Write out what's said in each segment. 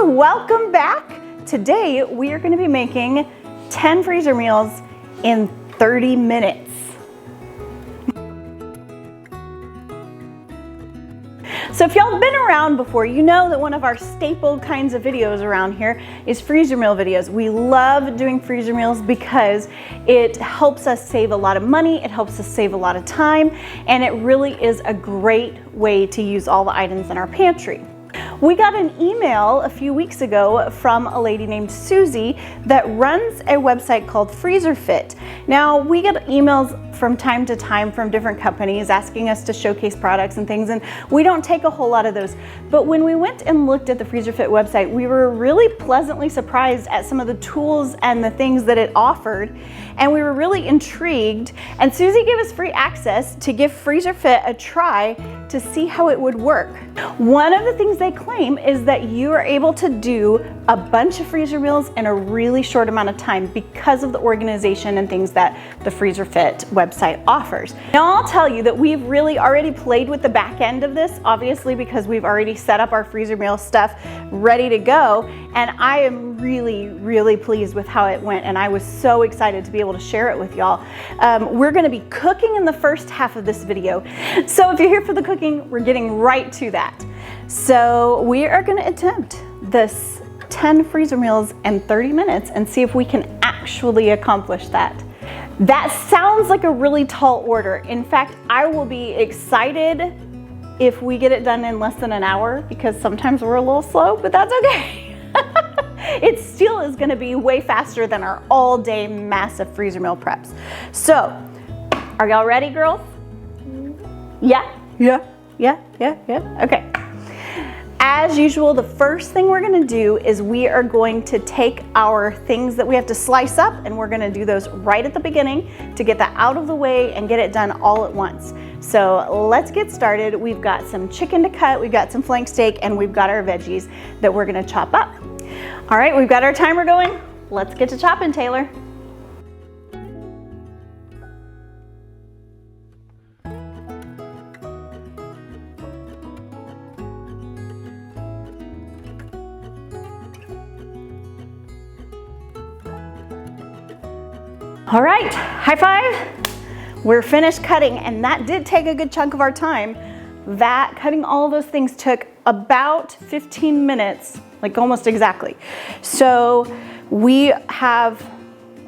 welcome back. Today we are going to be making 10 freezer meals in 30 minutes. So if y'all have been around before, you know that one of our staple kinds of videos around here is freezer meal videos. We love doing freezer meals because it helps us save a lot of money, it helps us save a lot of time, and it really is a great way to use all the items in our pantry. We got an email a few weeks ago from a lady named Susie that runs a website called Freezer Fit. Now, we get emails from time to time from different companies asking us to showcase products and things, and we don't take a whole lot of those. But when we went and looked at the Freezer Fit website, we were really pleasantly surprised at some of the tools and the things that it offered, and we were really intrigued. And Susie gave us free access to give Freezer Fit a try to see how it would work. One of the things they claim is that you are able to do a bunch of freezer meals in a really short amount of time because of the organization and things that the Freezer Fit website offers. Now, I'll tell you that we've really already played with the back end of this, obviously, because we've already set up our freezer meal stuff ready to go, and I am really pleased with how it went, and I was so excited to be able to share it with y'all. We're going to be cooking in the first half of this video, so if you're here for the cooking, we're getting right to that. So we are going to attempt this 10 freezer meals in 30 minutes and see if we can actually accomplish that. That sounds like a really tall order. In fact, I will be excited if we get it done in less than an hour, because sometimes we're a little slow, but that's okay. It still is going to be way faster than our all-day massive freezer meal preps. So, are y'all ready, girls? Yeah? Okay. As usual, the first thing we're going to do is we are going to take our things that we have to slice up, and we're going to do those right at the beginning to get that out of the way and get it done all at once. So let's get started. We've got some chicken to cut, we've got some flank steak, and we've got our veggies that we're going to chop up. All right, we've got our timer going. Let's get to chopping, Taylor. All right, high five. We're finished cutting, and that did take a good chunk of our time. That cutting all of those things took about 15 minutes, like almost exactly. So we have,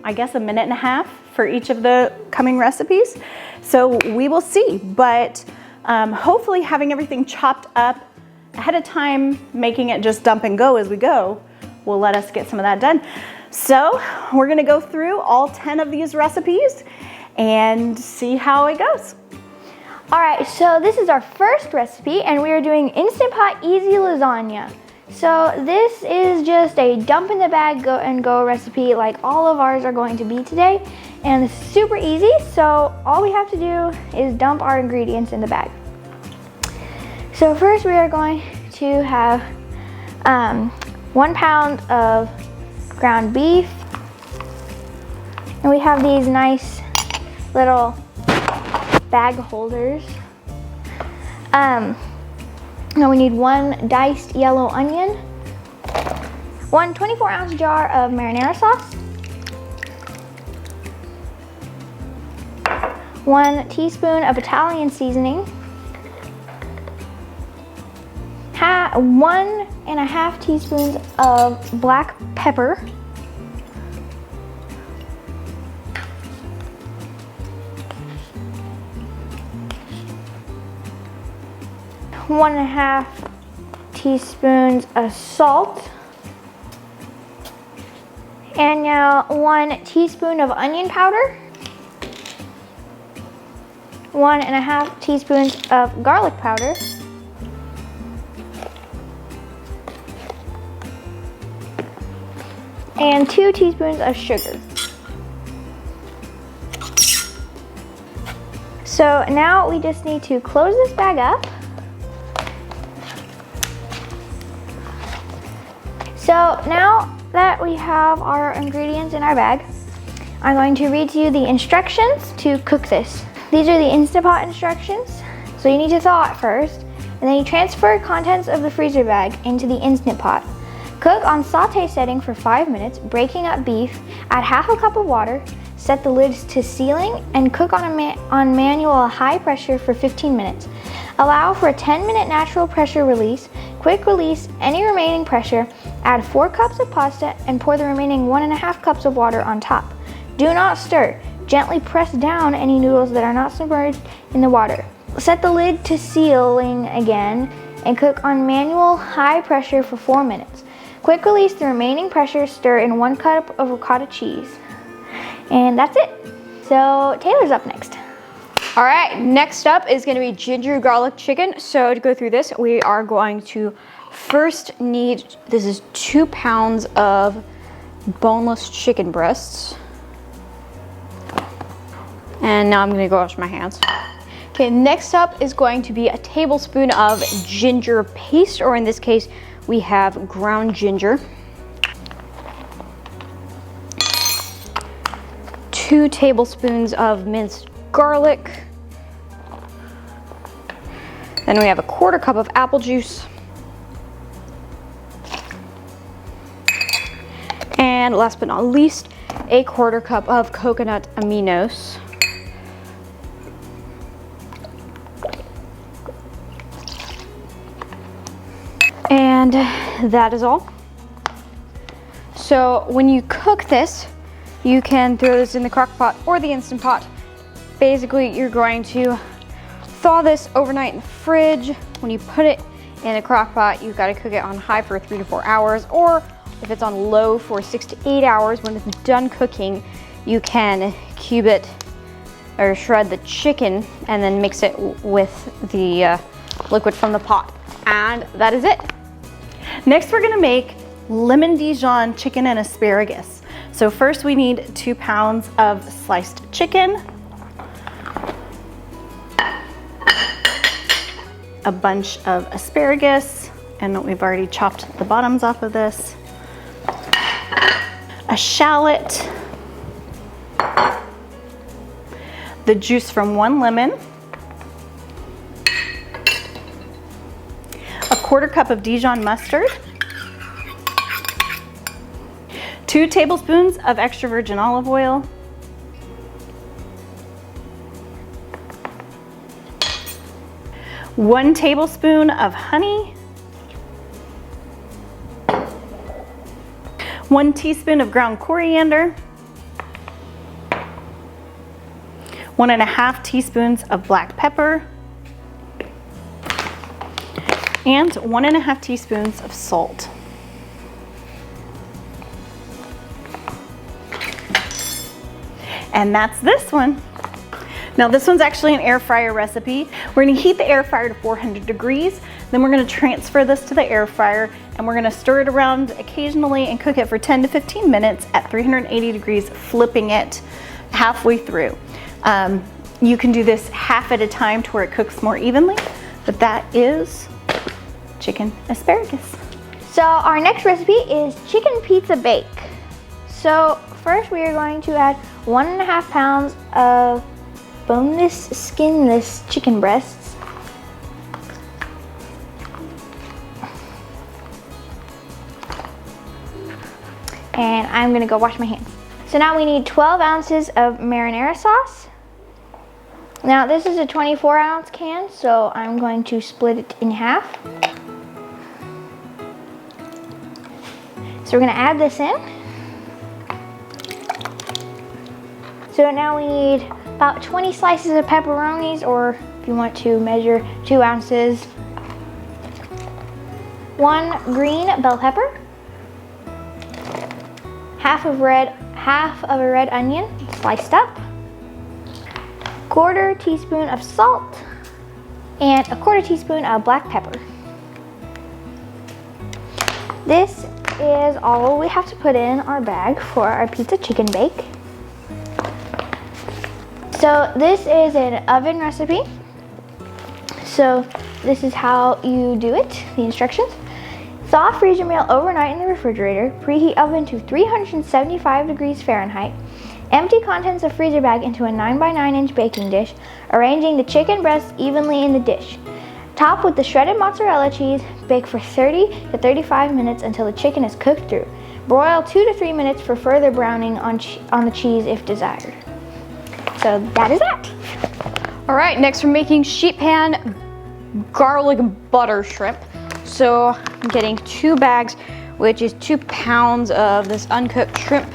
I guess, a minute and a half for each of the coming recipes. So we will see, but hopefully having everything chopped up ahead of time, making it just dump and go as we go, will let us get some of that done. So we're gonna go through all 10 of these recipes and see how it goes. All right, so this is our first recipe, and we are doing Instant Pot Easy Lasagna. So this is just a dump in the bag go and go recipe like all of ours are going to be today, and it's super easy. So all we have to do is dump our ingredients in the bag. So first we are going to have 1 pound of ground beef, and we have these nice little bag holders. Now we need 1 diced yellow onion, 1 24-ounce jar of marinara sauce, 1 teaspoon of Italian seasoning, 1.5 teaspoons of black pepper, 1.5 teaspoons of salt, and now 1 teaspoon of onion powder, 1.5 teaspoons of garlic powder, and 2 teaspoons of sugar. So now we just need to close this bag up. So now that we have our ingredients in our bag, I'm going to read to you the instructions to cook this. These are the Instant Pot instructions. So you need to thaw it first, and then you transfer contents of the freezer bag into the Instant Pot. Cook on saute setting for 5 minutes, breaking up beef. Add half a cup of water. Set the lids to sealing and cook on manual high pressure for 15 minutes. Allow for a 10-minute natural pressure release. Quick release any remaining pressure. Add 4 cups of pasta and pour the remaining 1.5 cups of water on top. Do not stir. Gently press down any noodles that are not submerged in the water. Set the lid to sealing again and cook on manual high pressure for 4 minutes. Quick release the remaining pressure, stir in 1 cup of ricotta cheese. And that's it. So Taylor's up next. All right, next up is gonna be ginger garlic chicken. So to go through this, we are going to first need, this is 2 pounds of boneless chicken breasts. And now I'm gonna go wash my hands. Okay, next up is going to be a tablespoon of ginger paste, or in this case, we have ground ginger. 2 tablespoons of minced garlic. Then we have a 1/4 cup of apple juice. And last but not least, a 1/4 cup of coconut aminos. And that is all. So when you cook this, you can throw this in the crock pot or the Instant Pot. Basically, you're going to thaw this overnight in the fridge. When you put it in a crock pot, you've got to cook it on high for 3 to 4 hours, or if it's on low for 6 to 8 hours. When it's done cooking, you can cube it or shred the chicken and then mix it with the liquid from the pot. And that is it. Next, we're gonna make lemon Dijon chicken and asparagus. So first we need 2 pounds of sliced chicken, a bunch of asparagus, and we've already chopped the bottoms off of this, a shallot, the juice from 1 lemon, a 1/4 cup of Dijon mustard, 2 tablespoons of extra virgin olive oil, one tablespoon of honey, 1 teaspoon of ground coriander, 1.5 teaspoons of black pepper, and 1.5 teaspoons of salt. And that's this one. Now this one's actually an air fryer recipe. We're gonna heat the air fryer to 400 degrees. Then we're gonna transfer this to the air fryer and we're gonna stir it around occasionally and cook it for 10 to 15 minutes at 380 degrees, flipping it halfway through. You can do this half at a time to where it cooks more evenly, but that is chicken asparagus. So our next recipe is chicken pizza bake. So first we are going to add 1.5 pounds of boneless, skinless chicken breasts. And I'm gonna go wash my hands. So now we need 12 ounces of marinara sauce. Now this is a 24-ounce can, so I'm going to split it in half. So we're gonna add this in. So now we need about 20 slices of pepperonis, or if you want to measure 2 ounces. 1 green bell pepper. Half of a red onion sliced up. 1/4 teaspoon of salt. And a 1/4 teaspoon of black pepper. This is all we have to put in our bag for our pizza chicken bake. So this is an oven recipe. So this is how you do it, the instructions. Thaw freezer meal overnight in the refrigerator. Preheat oven to 375 degrees Fahrenheit. Empty contents of freezer bag into a 9 by 9 inch baking dish, arranging the chicken breasts evenly in the dish. Top with the shredded mozzarella cheese, Bake for 30 to 35 minutes until the chicken is cooked through. Broil 2 to 3 minutes for further browning on the cheese if desired. So that is that. All right, next we're making sheet pan garlic butter shrimp. So I'm getting 2 bags, which is 2 pounds of this uncooked shrimp.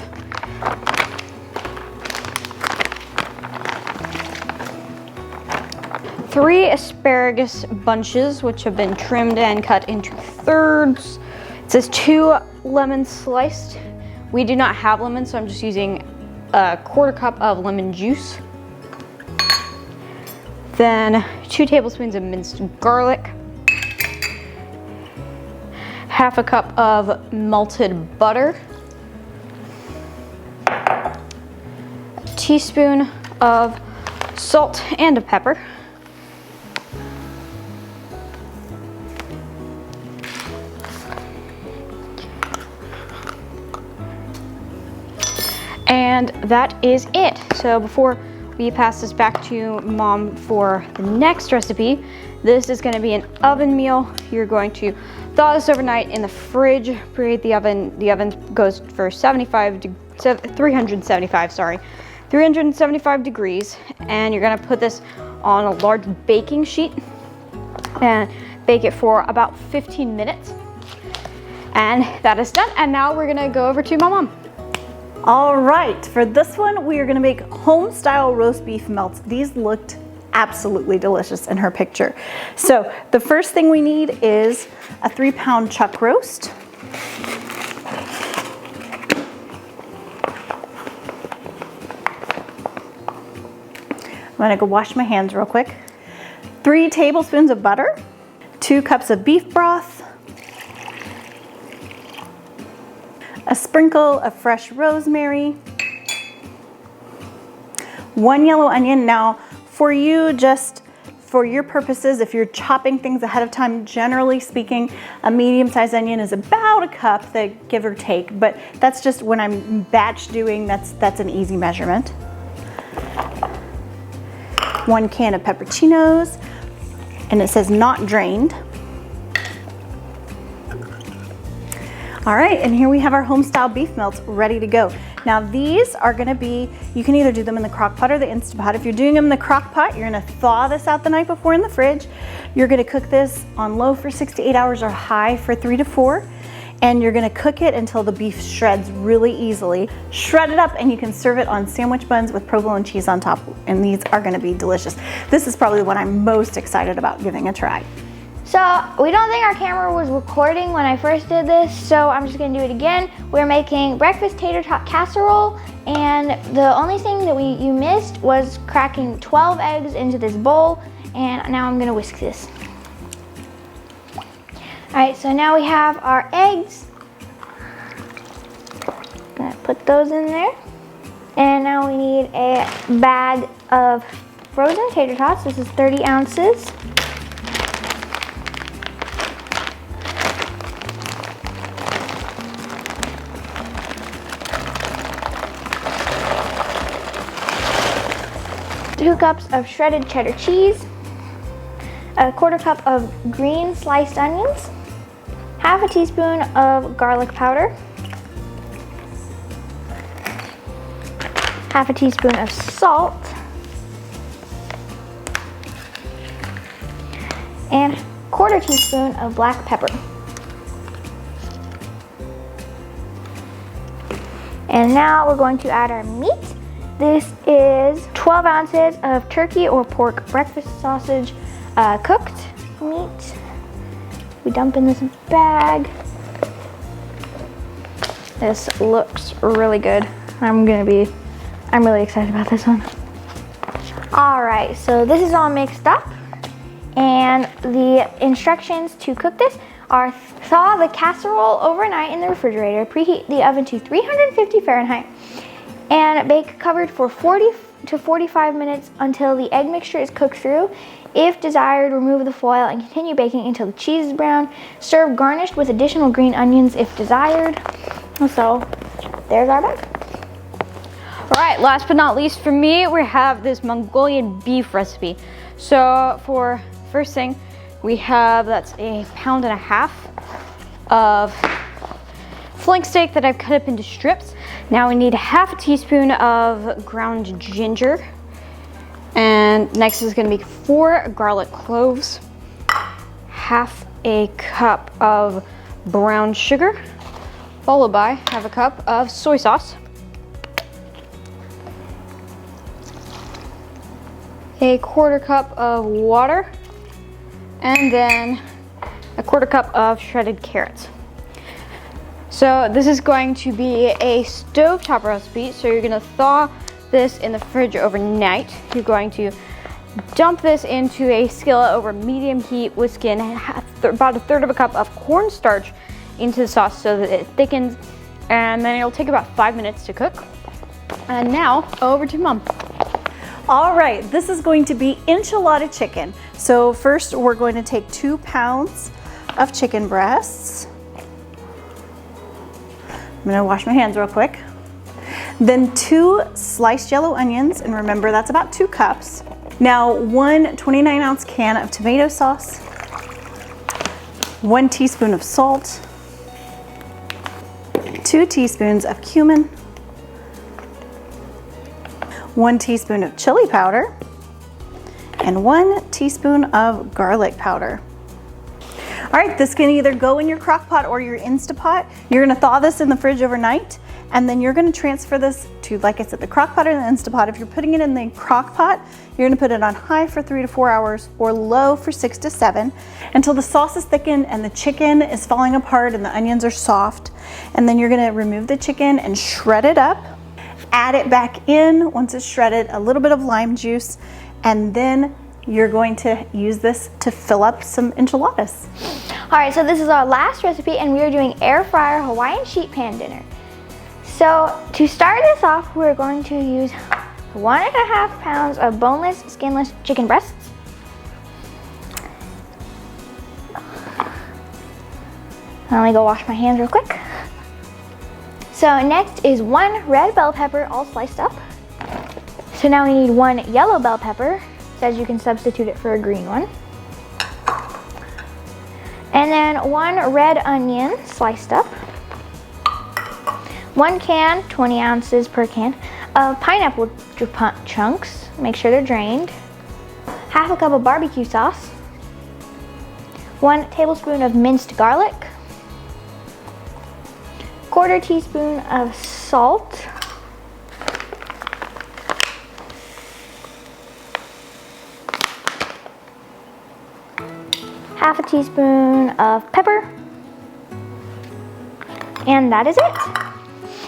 Three asparagus bunches, which have been trimmed and cut into thirds. It says 2 lemons sliced. We do not have lemons, so I'm just using a 1/4 cup of lemon juice. Then 2 tablespoons of minced garlic. 1/2 cup of melted butter. A teaspoon of salt and a pepper. And that is it. So before we pass this back to Mom for the next recipe, this is going to be an oven meal. You're going to thaw this overnight in the fridge, preheat the oven. The oven goes for 375 degrees, and you're going to put this on a large baking sheet and bake it for about 15 minutes. And that is done. And now we're going to go over to my mom. All right, for this one, we are gonna make home-style roast beef melts. These looked absolutely delicious in her picture. So the first thing we need is a 3-pound chuck roast. I'm gonna go wash my hands real quick. 3 tablespoons of butter, 2 cups of beef broth, a sprinkle of fresh rosemary, 1 yellow onion. Now, for you, just for your purposes, if you're chopping things ahead of time, generally speaking, a medium-sized onion is about a cup, give or take, but that's just when I'm batch doing, that's an easy measurement. 1 can of pepperoncinos, and it says not drained. All right, and here we have our home-style beef melts ready to go. Now these are gonna be, you can either do them in the crock pot or the Instant Pot. If you're doing them in the crock pot, you're gonna thaw this out the night before in the fridge. You're gonna cook this on low for 6 to 8 hours or high for 3 to 4. And you're gonna cook it until the beef shreds really easily. Shred it up and you can serve it on sandwich buns with provolone cheese on top. And these are gonna be delicious. This is probably the one I'm most excited about giving a try. So we don't think our camera was recording when I first did this, so I'm just gonna do it again. We're making breakfast tater tot casserole, and the only thing that you missed was cracking 12 eggs into this bowl, and now I'm gonna whisk this. All right, so now we have our eggs. Gonna put those in there. And now we need a bag of frozen tater tots. This is 30 ounces. Two cups of shredded cheddar cheese, a 1/4 cup of green sliced onions, 1/2 teaspoon of garlic powder, 1/2 teaspoon of salt, and 1/4 teaspoon of black pepper. And now we're going to add our meat. This is 12 ounces of turkey or pork breakfast sausage, cooked meat. We dump in this bag. This looks really good. I'm really excited about this one. All right, so this is all mixed up. And the instructions to cook this are: thaw the casserole overnight in the refrigerator, preheat the oven to 350 Fahrenheit, and bake covered for 40 to 45 minutes until the egg mixture is cooked through. If desired, remove the foil and continue baking until the cheese is brown. Serve garnished with additional green onions if desired. So there's our bag. All right, last but not least for me, we have this Mongolian beef recipe. So for first thing, we have, that's a 1.5 pounds of flank steak that I've cut up into strips. Now we need 1/2 teaspoon of ground ginger. And next is gonna be 4 garlic cloves, 1/2 cup of brown sugar, followed by 1/2 cup of soy sauce, 1/4 cup of water, and then 1/4 cup of shredded carrots. So this is going to be a stovetop recipe, so you're gonna thaw this in the fridge overnight. You're going to dump this into a skillet over medium heat, whisk in about 1/3 cup of cornstarch into the sauce so that it thickens, and then it'll take about 5 minutes to cook. And now over to Mom. All right, this is going to be enchilada chicken. So first we're going to take 2 pounds of chicken breasts. I'm gonna wash my hands real quick. Then 2 sliced yellow onions, and remember that's about 2 cups. Now 1 29-ounce can of tomato sauce, 1 teaspoon of salt, 2 teaspoons of cumin, 1 teaspoon of chili powder, and 1 teaspoon of garlic powder. All right, this can either go in your crock pot or your Instapot. You're gonna thaw this in the fridge overnight, and then you're gonna transfer this to, like I said, the crock pot or the Instapot. If you're putting it in the crock pot, you're gonna put it on high for 3 to 4 hours or low for 6 to 7 until the sauce is thickened and the chicken is falling apart and the onions are soft. And then you're gonna remove the chicken and shred it up, add it back in once it's shredded, a little bit of lime juice, and then you're going to use this to fill up some enchiladas. All right, so this is our last recipe, and we are doing air fryer Hawaiian sheet pan dinner. So to start this off, we're going to use 1.5 pounds of boneless, skinless chicken breasts. Let me go wash my hands real quick. So next is 1 red bell pepper, all sliced up. So now we need 1 yellow bell pepper. It says you can substitute it for a green one. And then 1 red onion, sliced up. 1 can, 20 ounces per can, of pineapple chunks. Make sure they're drained. 1/2 cup of barbecue sauce. 1 tablespoon of minced garlic. 1/4 teaspoon of salt. 1/2 teaspoon of pepper. And that is it.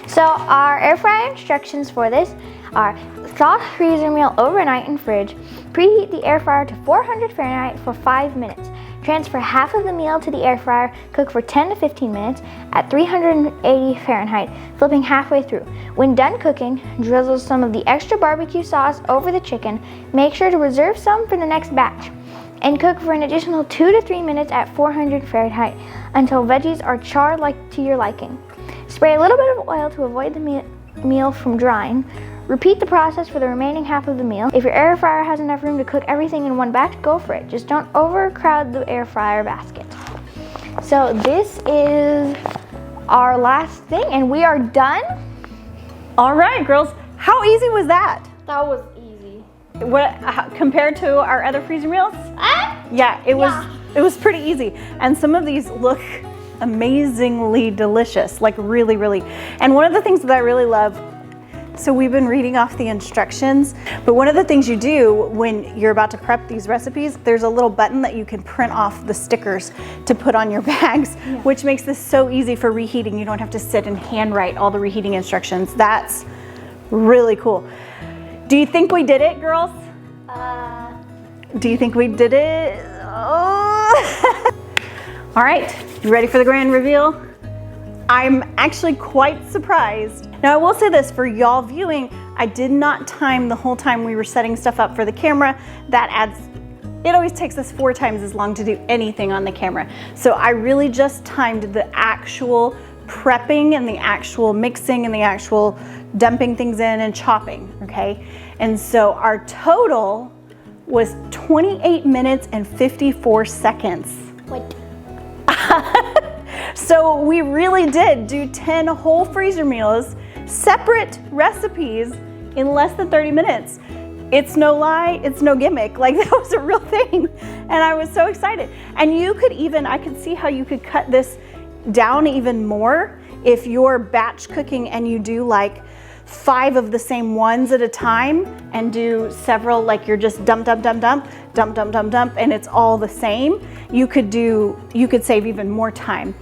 So our air fryer instructions for this are: thaw freezer meal overnight in fridge. Preheat the air fryer to 400 Fahrenheit for 5 minutes. Transfer half of the meal to the air fryer. Cook for 10 to 15 minutes at 380 Fahrenheit, flipping halfway through. When done cooking, drizzle some of the extra barbecue sauce over the chicken. Make sure to reserve some for the next batch. And cook for an additional 2 to 3 minutes at 400 Fahrenheit until veggies are charred to your liking. Spray a little bit of oil to avoid the meal from drying. Repeat the process for the remaining half of the meal. If your air fryer has enough room to cook everything in one batch, go for it. Just don't overcrowd the air fryer basket. So this is our last thing, and we are done. All right, girls, how easy was that? That was easy. What compared to our other freezer meals? Yeah, it was pretty easy. And some of these look amazingly delicious, like really, really. And one of the things that I really love, so we've been reading off the instructions, but one of the things you do when you're about to prep these recipes, there's a little button that you can print off the stickers to put on your bags, which makes this so easy for reheating. You don't have to sit and handwrite all the reheating instructions. That's really cool. Do you think we did it, girls? Do you think we did it? Oh. All right, you ready for the grand reveal? I'm actually quite surprised. Now I will say this, for y'all viewing, I did not time the whole time we were setting stuff up for the camera. It always takes us 4 times as long to do anything on the camera. So I really just timed the actual prepping and the actual mixing and the actual dumping things in and chopping, okay? And so our total was 28 minutes and 54 seconds. What? So we really did do 10 whole freezer meals, separate recipes in less than 30 minutes. It's no lie, it's no gimmick. Like, that was a real thing. And I was so excited. And you could even, I could see how you could cut this down even more if you're batch cooking and you do like 5 of the same ones at a time and do several, like you're just dump, dump, dump, dump, dump, dump, dump, dump, and it's all the same. You could save even more time.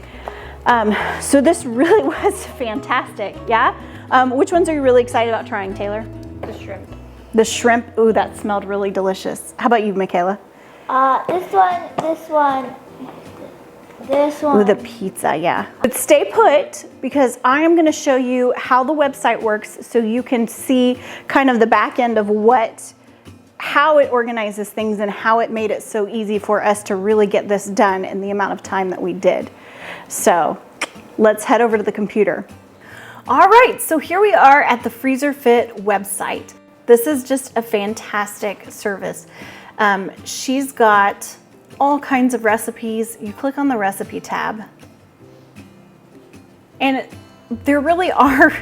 So this really was fantastic, yeah? Which ones are you really excited about trying, Taylor? The shrimp. The shrimp, ooh, that smelled really delicious. How about you, Michaela? This one. Ooh, the pizza, yeah. But stay put, because I am gonna show you how the website works so you can see kind of the back end of how it organizes things and how it made it so easy for us to really get this done in the amount of time that we did. So let's head over to the computer. All right, so here we are at the Freezer Fit website. This is just a fantastic service. She's got all kinds of recipes. You click on the recipe tab, and there really are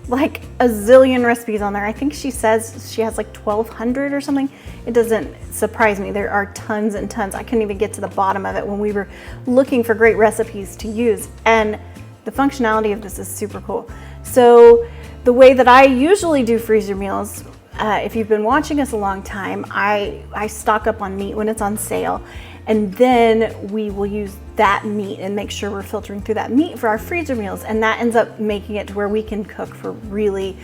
like a zillion recipes on there. I think she says she has like 1,200 or something. It doesn't surprise me. There are tons and tons. I couldn't even get to the bottom of it when we were looking for great recipes to use. And the functionality of this is super cool. So the way that I usually do freezer meals, if you've been watching us a long time, I stock up on meat when it's on sale. And then we will use that meat and make sure we're filtering through that meat for our freezer meals. And that ends up making it to where we can cook for really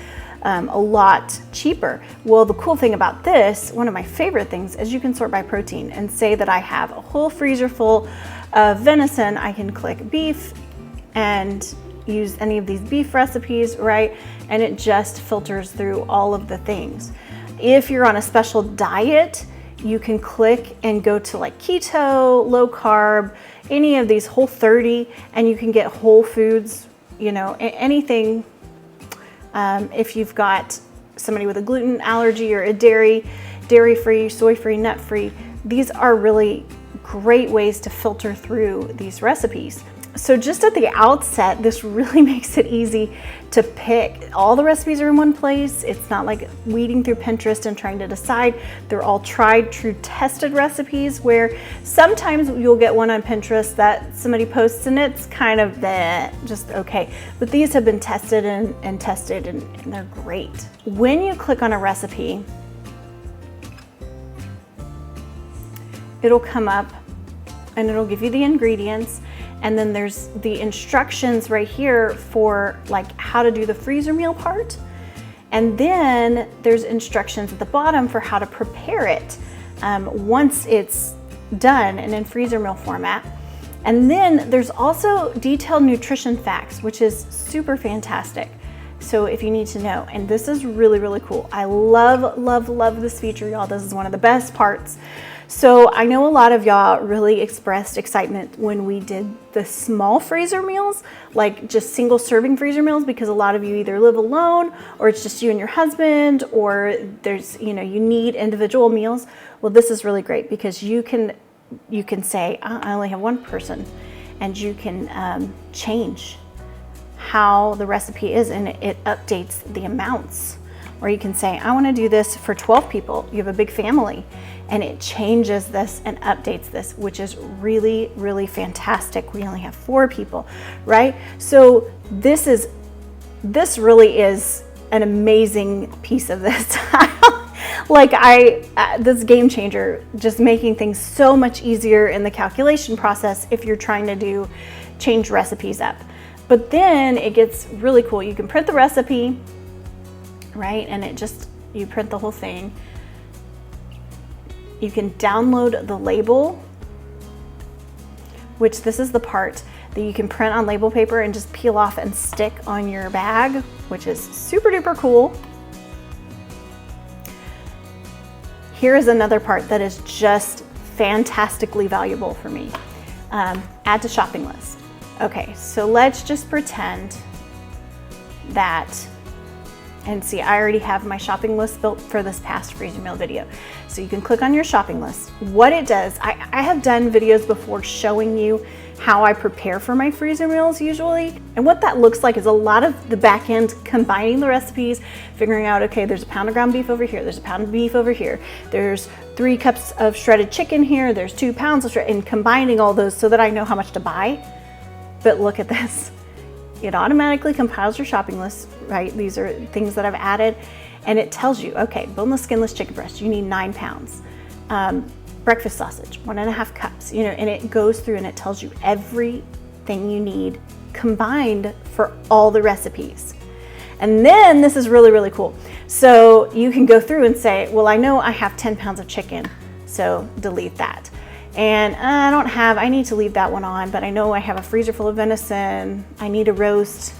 a lot cheaper. Well, the cool thing about this, one of my favorite things, is you can sort by protein and say that I have a whole freezer full of venison. I can click beef and use any of these beef recipes, right? And it just filters through all of the things. If you're on a special diet, you can click and go to like keto, low carb, any of these Whole30, and you can get whole foods, you know, anything. If you've got somebody with a gluten allergy or a dairy-free, soy-free, nut-free, these are really great ways to filter through these recipes. So just at the outset, this really makes it easy to pick. All the recipes are in one place. It's not like weeding through Pinterest and trying to decide. They're all tried, true, tested recipes, where sometimes you'll get one on Pinterest that somebody posts and it's kind of just okay. But these have been tested and tested, and they're great. When you click on a recipe, it'll come up and it'll give you the ingredients. And then there's the instructions right here for like how to do the freezer meal part. And then there's instructions at the bottom for how to prepare it once it's done and in freezer meal format. And then there's also detailed nutrition facts, which is super fantastic. So if you need to know, and this is really, really cool. I love, love, love this feature, y'all. This is one of the best parts. So I know a lot of y'all really expressed excitement when we did the small freezer meals, like just single serving freezer meals, because a lot of you either live alone or it's just you and your husband, or there's, you know, you need individual meals. Well, this is really great because you can say, I only have one person, and you can change how the recipe is, and it updates the amounts. Or you can say, I want to do this for 12 people. You have a big family, and it changes this and updates this, which is really, really fantastic. We only have 4 people, right? So this really is an amazing piece of this. Like this game changer, just making things so much easier in the calculation process if you're trying to change recipes up. But then it gets really cool. You can print the recipe, right? And you print the whole thing. You can download the label, which this is the part that you can print on label paper and just peel off and stick on your bag, which is super duper cool. Here is another part that is just fantastically valuable for me. Add to shopping list. Okay, so let's just pretend that, And see, I already have my shopping list built for this past freezer meal video. So you can click on your shopping list. What it does, I have done videos before showing you how I prepare for my freezer meals usually. And what that looks like is a lot of the back end, combining the recipes, figuring out, okay, there's a pound of ground beef over here, there's a pound of beef over here, there's 3 cups of shredded chicken here, there's 2 pounds of shredded, and combining all those so that I know how much to buy. But look at this. It automatically compiles your shopping list, right? These are things that I've added, and it tells you, okay, boneless, skinless chicken breast, you need 9 pounds. Breakfast sausage, 1.5 cups, you know, and it goes through and it tells you everything you need combined for all the recipes. And then this is really, really cool. So you can go through and say, well, I know I have 10 pounds of chicken, so delete that. And I need to leave that one on, but I know I have a freezer full of venison. I need a roast,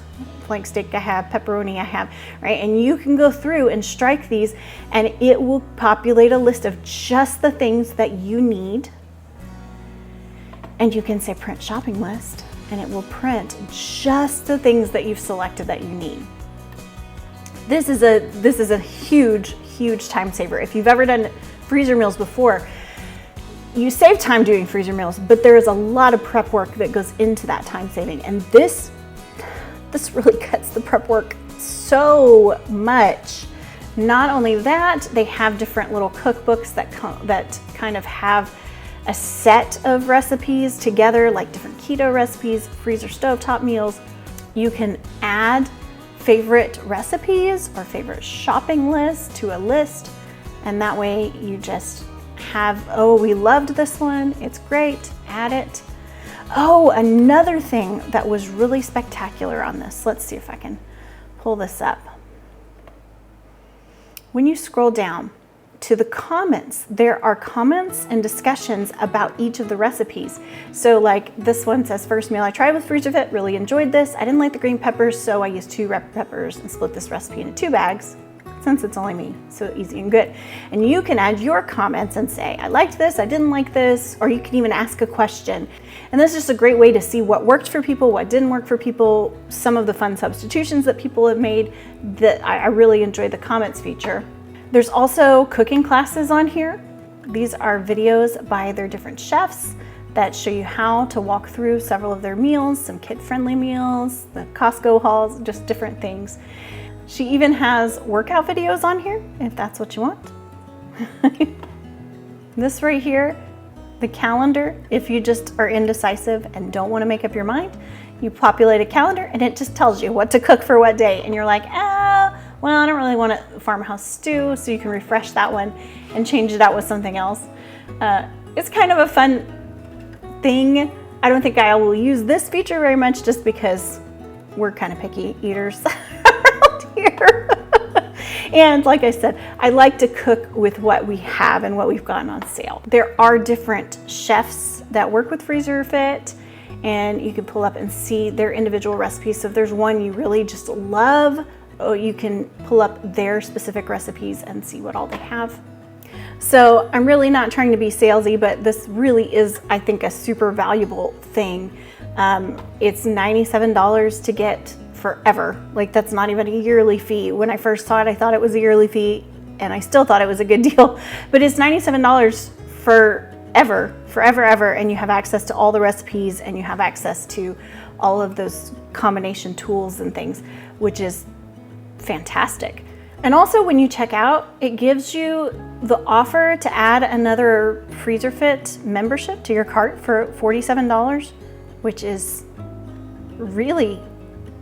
flank steak I have, pepperoni I have, right? And you can go through and strike these and it will populate a list of just the things that you need. And you can say print shopping list and it will print just the things that you've selected that you need. This is a huge, huge time saver. If you've ever done freezer meals before, you save time doing freezer meals, but there is a lot of prep work that goes into that time saving. And this really cuts the prep work so much. Not only that, they have different little cookbooks that kind of have a set of recipes together, like different keto recipes, freezer stovetop meals. You can add favorite recipes or favorite shopping lists to a list, and that way you just have, oh, we loved this one, it's great, add it. Oh, another thing that was really spectacular on this, let's see if I can pull this up. When you scroll down to the comments, there are comments and discussions about each of the recipes. So like this one says, first meal I tried with Freezer Fit, really enjoyed this. I didn't like the green peppers, so I used 2 red peppers and split this recipe into 2 bags. Since it's only me, so easy and good. And you can add your comments and say, I liked this, I didn't like this, or you can even ask a question. And this is just a great way to see what worked for people, what didn't work for people, some of the fun substitutions that people have made. That I really enjoyed the comments feature. There's also cooking classes on here. These are videos by their different chefs that show you how to walk through several of their meals, some kid-friendly meals, the Costco hauls, just different things. She even has workout videos on here, if that's what you want. This right here, the calendar, if you just are indecisive and don't want to make up your mind, you populate a calendar and it just tells you what to cook for what day. And you're like, well, I don't really want a farmhouse stew, so you can refresh that one and change it out with something else. It's kind of a fun thing. I don't think I will use this feature very much just because we're kind of picky eaters. Here. And like I said, I like to cook with what we have and what we've gotten on sale. There are different chefs that work with Freezer Fit, and you can pull up and see their individual recipes. So if there's one you really just love, you can pull up their specific recipes and see what all they have. So I'm really not trying to be salesy, but this really is, I think, a super valuable thing. It's $97 to get forever. Like, that's not even a yearly fee. When I first saw it, I thought it was a yearly fee, and I still thought it was a good deal, but it's $97 forever, and you have access to all the recipes, and you have access to all of those combination tools and things, which is fantastic. And also when you check out, it gives you the offer to add another Freezer Fit membership to your cart for $47, which is really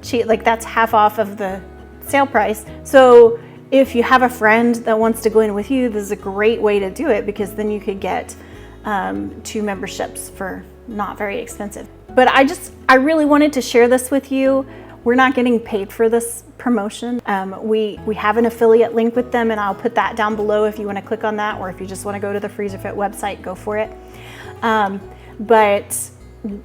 cheap. Like, that's half off of the sale price. So if you have a friend that wants to go in with you, this is a great way to do it, because then you could get 2 memberships for not very expensive. But I really wanted to share this with you. We're not getting paid for this promotion. We have an affiliate link with them, and I'll put that down below if you want to click on that, or if you just want to go to the Freezer Fit website, go for it. But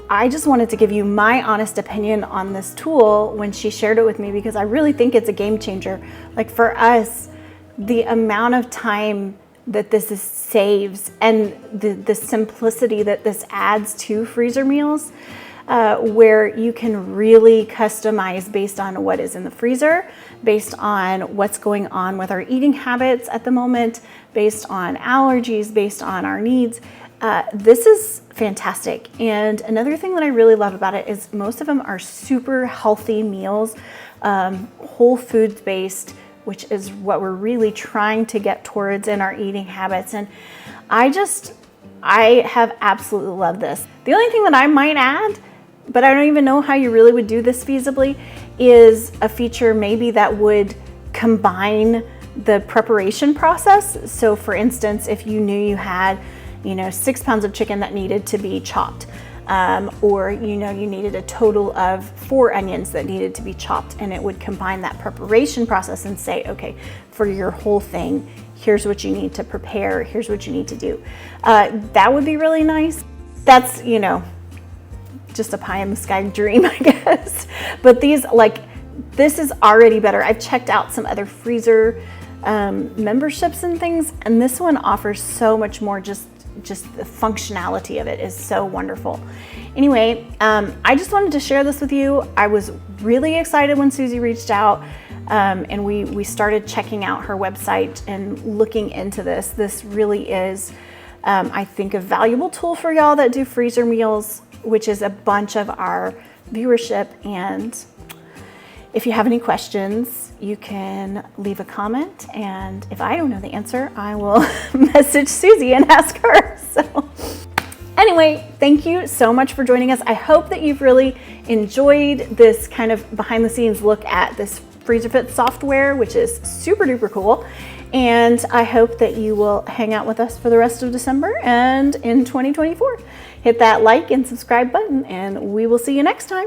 I just wanted to give you my honest opinion on this tool when she shared it with me, because I really think it's a game changer. Like, for us, the amount of time that this saves and the simplicity that this adds to freezer meals, where you can really customize based on what is in the freezer, based on what's going on with our eating habits at the moment, based on allergies, based on our needs. This is fantastic. And another thing that I really love about it is most of them are super healthy meals, whole foods based, which is what we're really trying to get towards in our eating habits. And I have absolutely loved this. The only thing that I might add, but I don't even know how you really would do this feasibly, is a feature maybe that would combine the preparation process. So for instance, if you knew you had 6 pounds of chicken that needed to be chopped, or you needed a total of 4 onions that needed to be chopped, and it would combine that preparation process and say, okay, for your whole thing, here's what you need to prepare, here's what you need to do. That would be really nice. That's, just a pie in the sky dream, I guess. But this is already better. I've checked out some other freezer memberships and things, and this one offers so much more. Just the functionality of it is so wonderful. Anyway, I just wanted to share this with you. I was really excited when Susie reached out, and we started checking out her website and looking into this. This really is, I think, a valuable tool for y'all that do freezer meals, which is a bunch of our viewership. And if you have any questions, you can leave a comment, and if I don't know the answer, I will message Susie and ask her. So anyway, thank you so much for joining us. I hope that you've really enjoyed this kind of behind the scenes look at this Freezer Fit software, which is super duper cool. And I hope that you will hang out with us for the rest of December and in 2024. Hit that like and subscribe button, and we will see you next time.